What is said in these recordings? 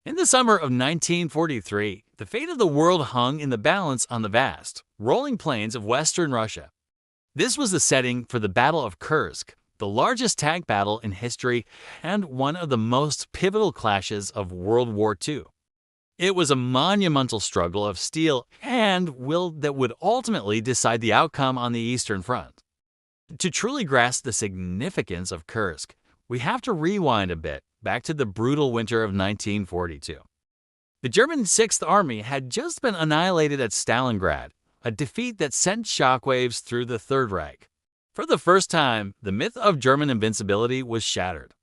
In the summer of 1943, the fate of the world hung in the balance on the vast, rolling plains of western Russia. This was the setting for the Battle of Kursk, the largest tank battle in history and one of the most pivotal clashes of World War II. It was a monumental struggle of steel and will that would ultimately decide the outcome on the Eastern Front. To truly grasp the significance of Kursk, we have to rewind a bit back to the brutal winter of 1942. The German Sixth Army had just been annihilated at Stalingrad, a defeat that sent shockwaves through the Third Reich. For the first time, the myth of German invincibility was shattered.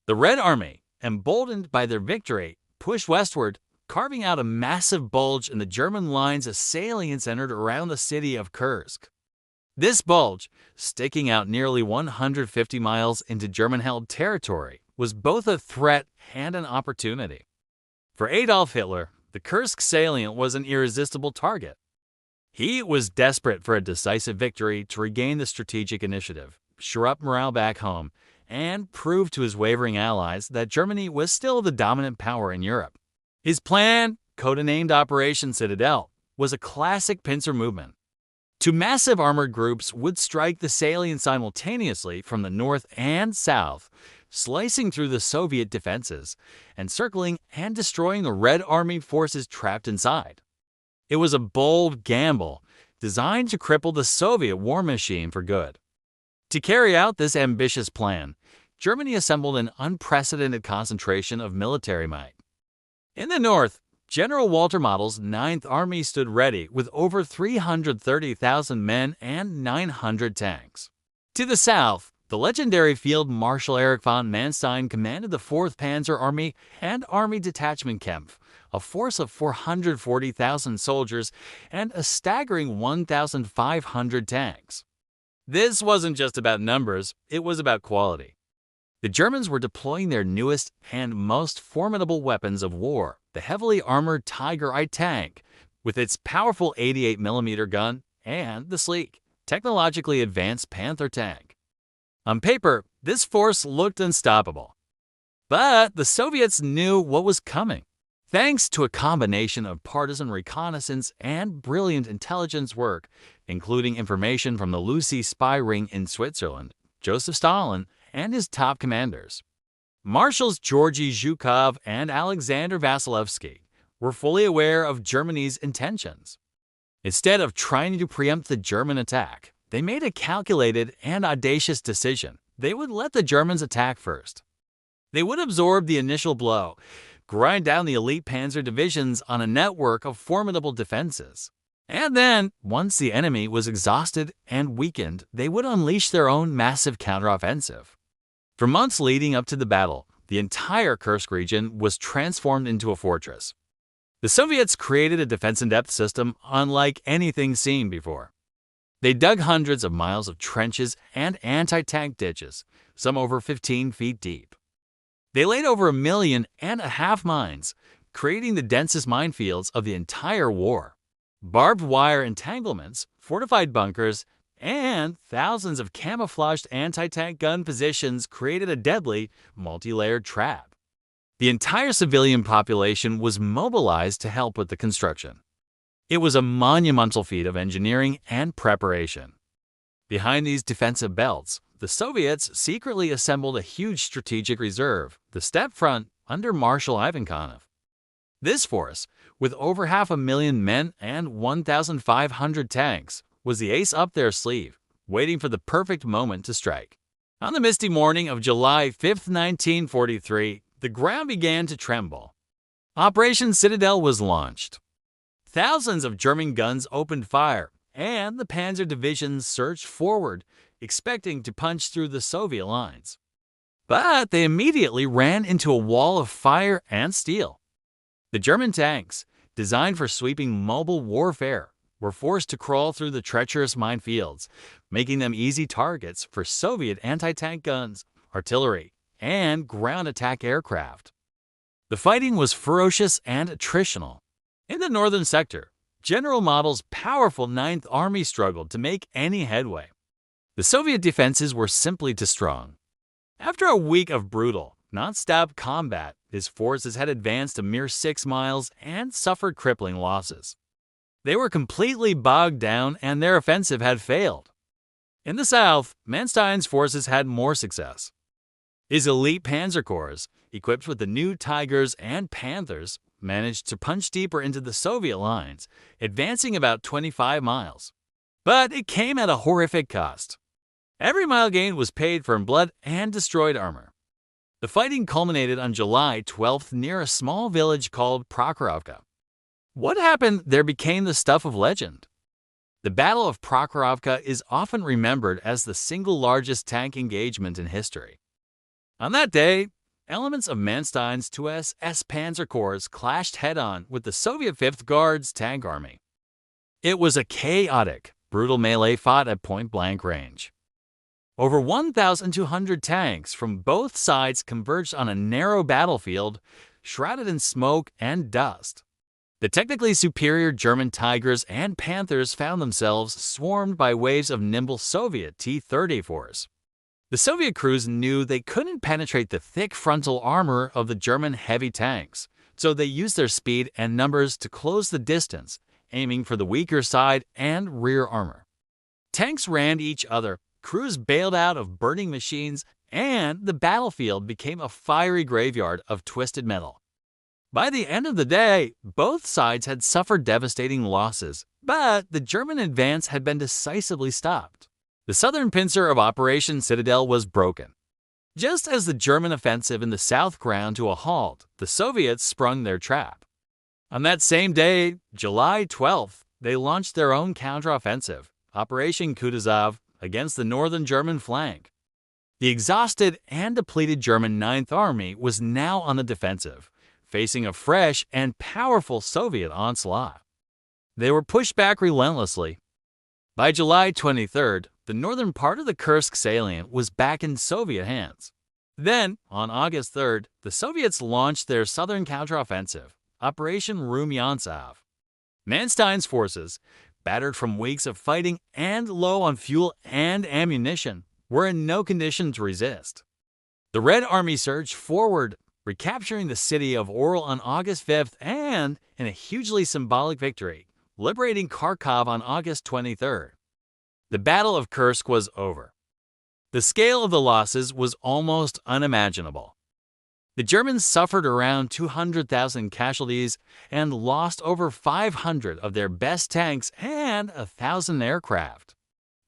The Red Army, emboldened by their victory, pushed westward, carving out a massive bulge in the German lines as salients entered around the city of Kursk. This bulge, sticking out nearly 150 miles into German-held territory, was both a threat and an opportunity. For Adolf Hitler, the Kursk salient was an irresistible target. He was desperate for a decisive victory to regain the strategic initiative, shore up morale back home, and prove to his wavering allies that Germany was still the dominant power in Europe. His plan, codenamed Operation Citadel, was a classic pincer movement. Two massive armored groups would strike the salient simultaneously from the north and south, slicing through the Soviet defenses, encircling and destroying the Red Army forces trapped inside. It was a bold gamble, designed to cripple the Soviet war machine for good. To carry out this ambitious plan, Germany assembled an unprecedented concentration of military might. In the north, General Walter Model's Ninth Army stood ready with over 330,000 men and 900 tanks. To the south, the legendary Field Marshal Erich von Manstein commanded the 4th Panzer Army and Army Detachment Kempf, a force of 440,000 soldiers and a staggering 1,500 tanks. This wasn't just about numbers, it was about quality. The Germans were deploying their newest and most formidable weapons of war, the heavily armored Tiger I tank, with its powerful 88mm gun, and the sleek, technologically advanced Panther tank. On paper, this force looked unstoppable. But the Soviets knew what was coming. Thanks to a combination of partisan reconnaissance and brilliant intelligence work, including information from the Lucy spy ring in Switzerland, Joseph Stalin, and his top commanders, Marshals Georgy Zhukov and Alexander Vasilevsky, were fully aware of Germany's intentions. Instead of trying to preempt the German attack, they made a calculated and audacious decision. They would let the Germans attack first. They would absorb the initial blow, grind down the elite panzer divisions on a network of formidable defenses. And then, once the enemy was exhausted and weakened, they would unleash their own massive counteroffensive. For months leading up to the battle, the entire Kursk region was transformed into a fortress. The Soviets created a defense-in-depth system unlike anything seen before. They dug hundreds of miles of trenches and anti-tank ditches, some over 15 feet deep. They laid over 1.5 million mines, creating the densest minefields of the entire war. Barbed wire entanglements, fortified bunkers, and thousands of camouflaged anti-tank gun positions created a deadly, multi-layered trap. The entire civilian population was mobilized to help with the construction. It was a monumental feat of engineering and preparation. Behind these defensive belts, the Soviets secretly assembled a huge strategic reserve, the Steppe Front, under Marshal Ivankov. This force, with over 500,000 men and 1,500 tanks, was the ace up their sleeve, waiting for the perfect moment to strike. On the misty morning of July 5, 1943, the ground began to tremble. Operation Citadel was launched. Thousands of German guns opened fire, and the panzer divisions surged forward, expecting to punch through the Soviet lines. But they immediately ran into a wall of fire and steel. The German tanks, designed for sweeping mobile warfare, were forced to crawl through the treacherous minefields, making them easy targets for Soviet anti-tank guns, artillery, and ground attack aircraft. The fighting was ferocious and attritional. In the northern sector, General Model's powerful Ninth Army struggled to make any headway. The Soviet defenses were simply too strong. After a week of brutal, non-stop combat, his forces had advanced a mere 6 miles and suffered crippling losses. They were completely bogged down and their offensive had failed. In the south, Manstein's forces had more success. His elite panzer corps, equipped with the new Tigers and Panthers, managed to punch deeper into the Soviet lines, advancing about 25 miles. But it came at a horrific cost. Every mile gained was paid for in blood and destroyed armor. The fighting culminated on July 12th near a small village called Prokhorovka. What happened there became the stuff of legend. The Battle of Prokhorovka is often remembered as the single largest tank engagement in history. On that day, elements of Manstein's 2ss Panzer Corps clashed head-on with the Soviet 5th Guards tank army. It was a chaotic, brutal melee fought at point-blank range. Over 1,200 tanks from both sides converged on a narrow battlefield, shrouded in smoke and dust. The technically superior German Tigers and Panthers found themselves swarmed by waves of nimble Soviet T-34s. The Soviet crews knew they couldn't penetrate the thick frontal armor of the German heavy tanks, so they used their speed and numbers to close the distance, aiming for the weaker side and rear armor. Tanks rammed each other, crews bailed out of burning machines, and the battlefield became a fiery graveyard of twisted metal. By the end of the day, both sides had suffered devastating losses, but the German advance had been decisively stopped. The southern pincer of Operation Citadel was broken. Just as the German offensive in the south ground to a halt, the Soviets sprung their trap. On that same day, July 12th, they launched their own counteroffensive, Operation Kutuzov, against the northern German flank. The exhausted and depleted German Ninth Army was now on the defensive, facing a fresh and powerful Soviet onslaught. They were pushed back relentlessly. By July 23rd, the northern part of the Kursk salient was back in Soviet hands. Then, on August 3rd, the Soviets launched their southern counteroffensive, Operation Rumyantsev. Manstein's forces, battered from weeks of fighting and low on fuel and ammunition, were in no condition to resist. The Red Army surged forward, recapturing the city of Orel on August 5th and, in a hugely symbolic victory, liberating Kharkov on August 23rd. The Battle of Kursk was over. The scale of the losses was almost unimaginable. The Germans suffered around 200,000 casualties and lost over 500 of their best tanks and 1,000 aircraft.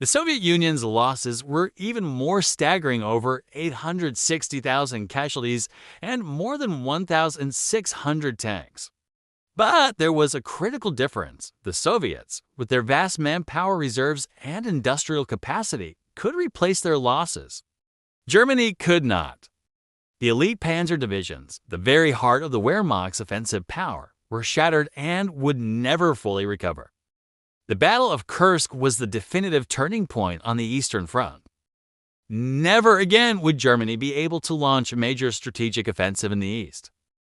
The Soviet Union's losses were even more staggering, over 860,000 casualties and more than 1,600 tanks. But there was a critical difference. The Soviets, with their vast manpower reserves and industrial capacity, could replace their losses. Germany could not. The elite panzer divisions, the very heart of the Wehrmacht's offensive power, were shattered and would never fully recover. The Battle of Kursk was the definitive turning point on the Eastern Front. Never again would Germany be able to launch a major strategic offensive in the East.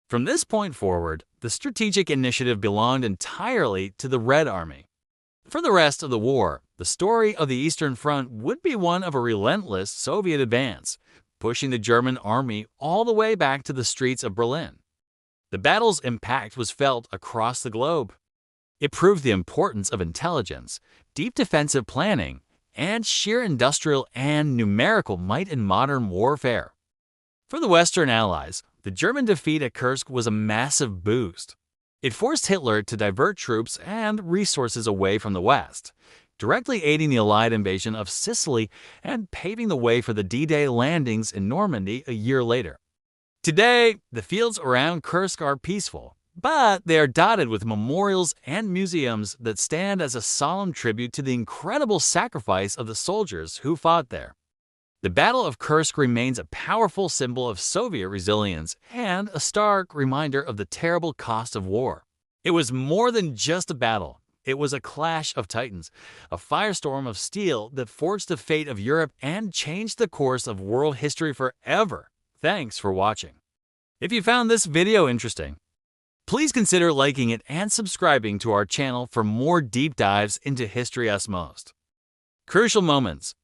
From this point forward, the strategic initiative belonged entirely to the Red Army. For the rest of the war, the story of the Eastern Front would be one of a relentless Soviet advance, pushing the German army all the way back to the streets of Berlin. The battle's impact was felt across the globe. It proved the importance of intelligence, deep defensive planning, and sheer industrial and numerical might in modern warfare. For the Western Allies, the German defeat at Kursk was a massive boost. It forced Hitler to divert troops and resources away from the West, directly aiding the Allied invasion of Sicily and paving the way for the D-Day landings in Normandy a year later. Today, the fields around Kursk are peaceful, but they are dotted with memorials and museums that stand as a solemn tribute to the incredible sacrifice of the soldiers who fought there. The Battle of Kursk remains a powerful symbol of Soviet resilience and a stark reminder of the terrible cost of war. It was more than just a battle. It was a clash of titans, a firestorm of steel that forged the fate of Europe and changed the course of world history forever. Thanks for watching. If you found this video interesting, please consider liking it and subscribing to our channel for more deep dives into History Us Most. Crucial moments.